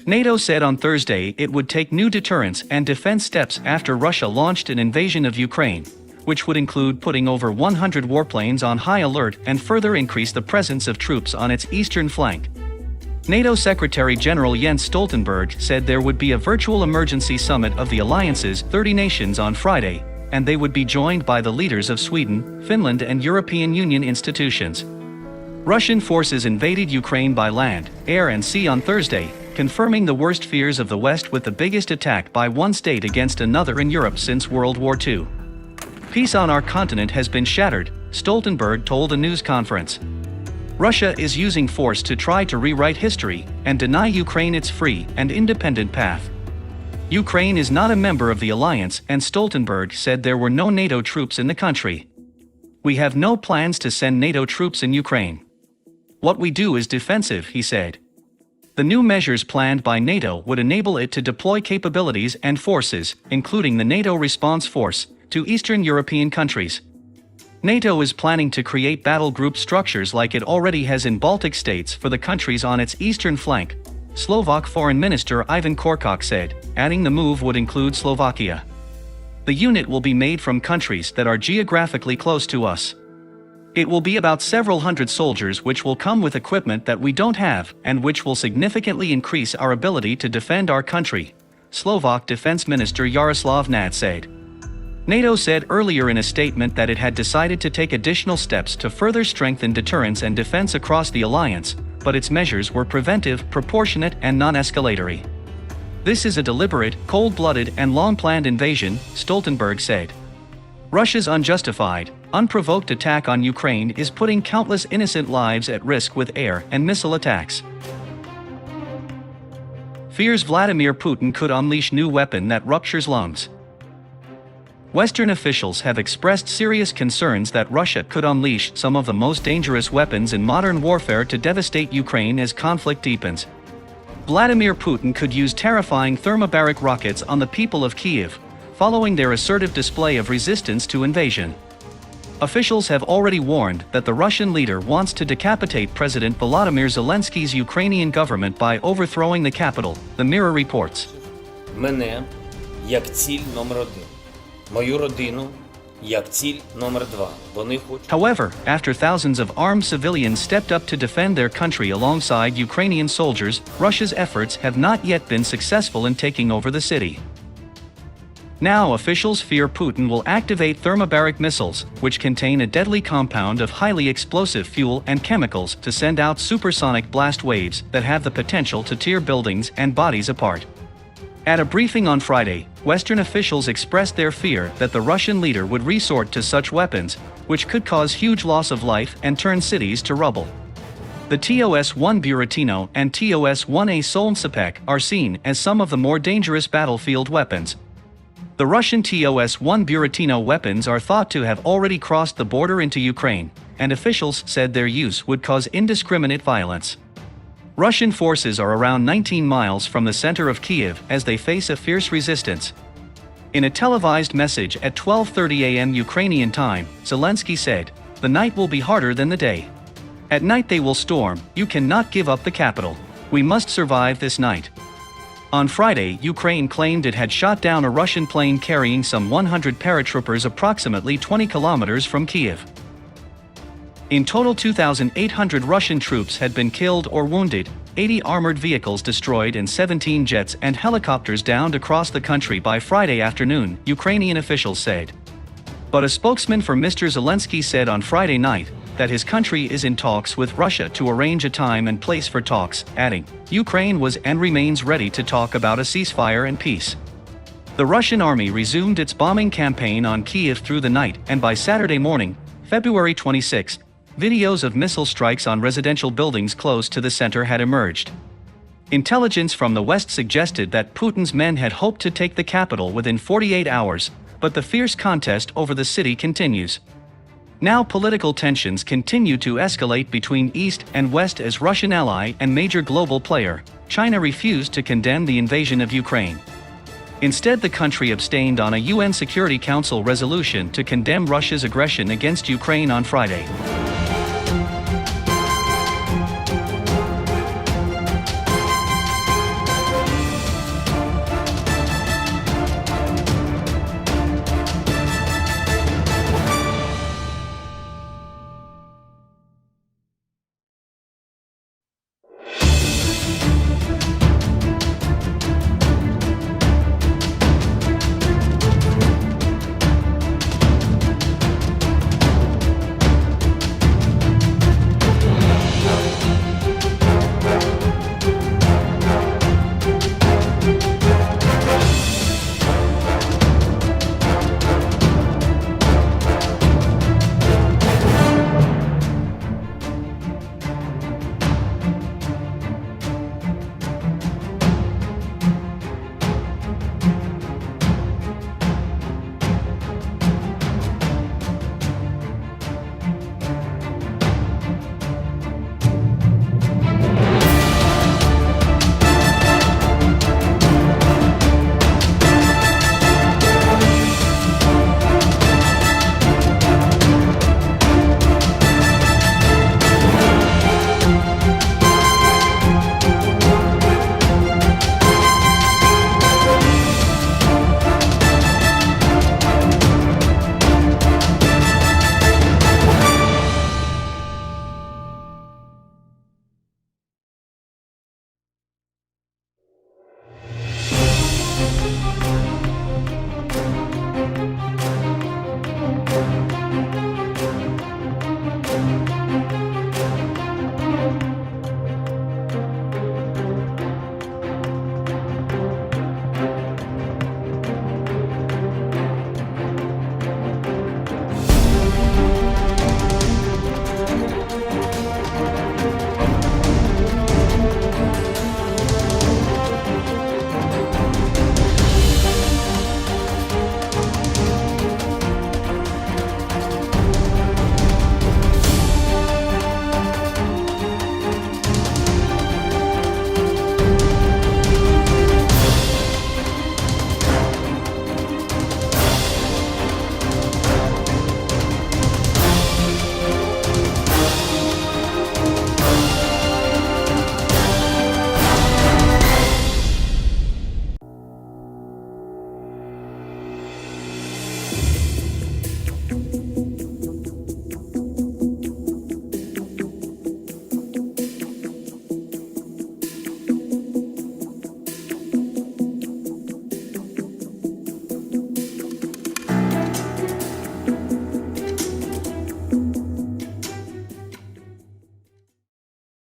NATO said on Thursday it would take new deterrence and defense steps after Russia launched an invasion of Ukraine, which would include putting over 100 warplanes on high alert and further increase the presence of troops on its eastern flank. NATO Secretary General Jens Stoltenberg said there would be a virtual emergency summit of the alliance's 30 nations on Friday, and they would be joined by the leaders of Sweden, Finland and European Union institutions. Russian forces invaded Ukraine by land, air and sea on Thursday, confirming the worst fears of the West with the biggest attack by one state against another in Europe since World War II. Peace on our continent has been shattered, Stoltenberg told a news conference. Russia is using force to try to rewrite history and deny Ukraine its free and independent path. Ukraine is not a member of the alliance, and Stoltenberg said there were no NATO troops in the country. We have no plans to send NATO troops in Ukraine. What we do is defensive, he said. The new measures planned by NATO would enable it to deploy capabilities and forces, including the NATO Response Force, to Eastern European countries. NATO is planning to create battle group structures like it already has in Baltic states for the countries on its eastern flank, Slovak Foreign Minister Ivan Korčok said, adding the move would include Slovakia. The unit will be made from countries that are geographically close to us. It will be about several hundred soldiers which will come with equipment that we don't have and which will significantly increase our ability to defend our country, Slovak Defense Minister Jaroslav Nad said. NATO said earlier in a statement that it had decided to take additional steps to further strengthen deterrence and defense across the alliance, but its measures were preventive, proportionate and non-escalatory. This is a deliberate, cold-blooded and long-planned invasion, Stoltenberg said. Russia's unjustified, unprovoked attack on Ukraine is putting countless innocent lives at risk with air and missile attacks. Fears Vladimir Putin could unleash new weapon that ruptures lungs. Western officials have expressed serious concerns that Russia could unleash some of the most dangerous weapons in modern warfare to devastate Ukraine as conflict deepens. Vladimir Putin could use terrifying thermobaric rockets on the people of Kyiv, following their assertive display of resistance to invasion. Officials have already warned that the Russian leader wants to decapitate President Volodymyr Zelensky's Ukrainian government by overthrowing the capital, the Mirror reports. Мене як ціль номер один. Мою родину як ціль номер два. Вони хочуть. However, after thousands of armed civilians stepped up to defend their country alongside Ukrainian soldiers, Russia's efforts have not yet been successful in taking over the city. Now officials fear Putin will activate thermobaric missiles, which contain a deadly compound of highly explosive fuel and chemicals, to send out supersonic blast waves that have the potential to tear buildings and bodies apart. At a briefing on Friday, Western officials expressed their fear that the Russian leader would resort to such weapons, which could cause huge loss of life and turn cities to rubble. The TOS-1 Buratino and TOS-1A Solnsipek are seen as some of the more dangerous battlefield weapons. The Russian TOS-1 Buratino weapons are thought to have already crossed the border into Ukraine, and officials said their use would cause indiscriminate violence. Russian forces are around 19 miles from the center of Kyiv as they face a fierce resistance. In a televised message at 12:30 a.m. Ukrainian time, Zelensky said, "The night will be harder than the day. At night they will storm, you cannot give up the capital. We must survive this night." On Friday, Ukraine claimed it had shot down a Russian plane carrying some 100 paratroopers approximately 20 kilometers from Kyiv. In total, 2,800 Russian troops had been killed or wounded, 80 armored vehicles destroyed and 17 jets and helicopters downed across the country by Friday afternoon, Ukrainian officials said. But a spokesman for Mr. Zelensky said on Friday night that his country is in talks with Russia to arrange a time and place for talks, adding, "Ukraine was and remains ready to talk about a ceasefire and peace." The Russian army resumed its bombing campaign on Kyiv through the night, and by Saturday morning, February 26, videos of missile strikes on residential buildings close to the center had emerged. Intelligence from the West suggested that Putin's men had hoped to take the capital within 48 hours, but the fierce contest over the city continues. Now political tensions continue to escalate between East and West as Russian ally and major global player, China, refused to condemn the invasion of Ukraine. Instead, the country abstained on a UN Security Council resolution to condemn Russia's aggression against Ukraine on Friday.